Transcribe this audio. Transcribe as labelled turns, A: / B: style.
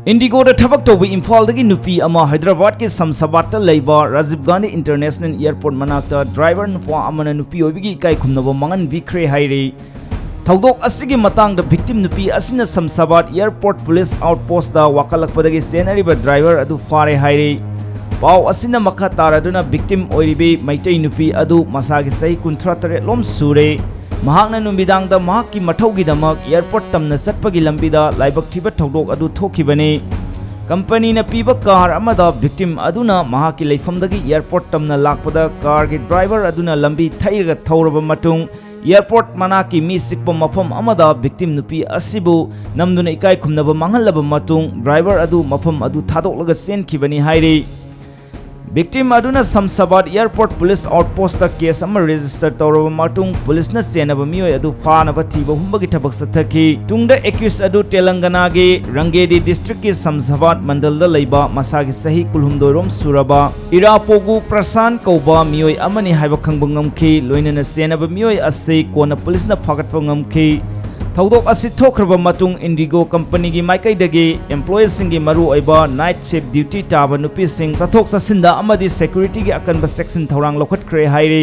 A: Indigo the Tabak to be Imphaldagi Nupi ama Hyderabad ke Samsabata Laiba Rajiv Gandhi International Airport manakta driver Nufwa amana Nupi obigi kai khumnaba manghnkhre haire. Thaudok asigi matang the victim Nupi asina Samsabat Airport Police Outpost da wakalakpadagi senariba driver adu fare haire. Pau asina makha taraduna victim oiribe maitai Nupi adu masagi sahi 38 lom sure. Mahakna numidang da mahaki mathaugi damak airport tamna satpagi lambida laibak thiba thaudok adu thokibani. Company na piba car amada victim aduna mahaki leifamdagi airport tamna lakpada car ge driver aduna lambi thairaga thauraba matung airport manaki mi sikpa mafam amada victim Nupi asibu namduna ikai khumnaba manghallaba matung driver adu mafam adu thadoklaga senkhibani hairi. Victim aduna Samsabad Airport Police Outpost the case ama register tawraba matung police na senaba mioi adu fanaba thiba humbagi thabak sathaki tungda accused adu Telangana ge Rangedi district ki Samsabad mandal da leiba masagi sahi kulhumdorom suraba Irapogu Prasan kauba mioi amani haiba khangba ngamki loinana senaba mioi ase kona police na phagatpa ngamki Thaudok asi thokraba matung Indigo company gi maikai dagi employees singi maru oiba night shift duty taba nupi sing sathok sasinda amadi security gi akanba section thorang lokhat kre hairi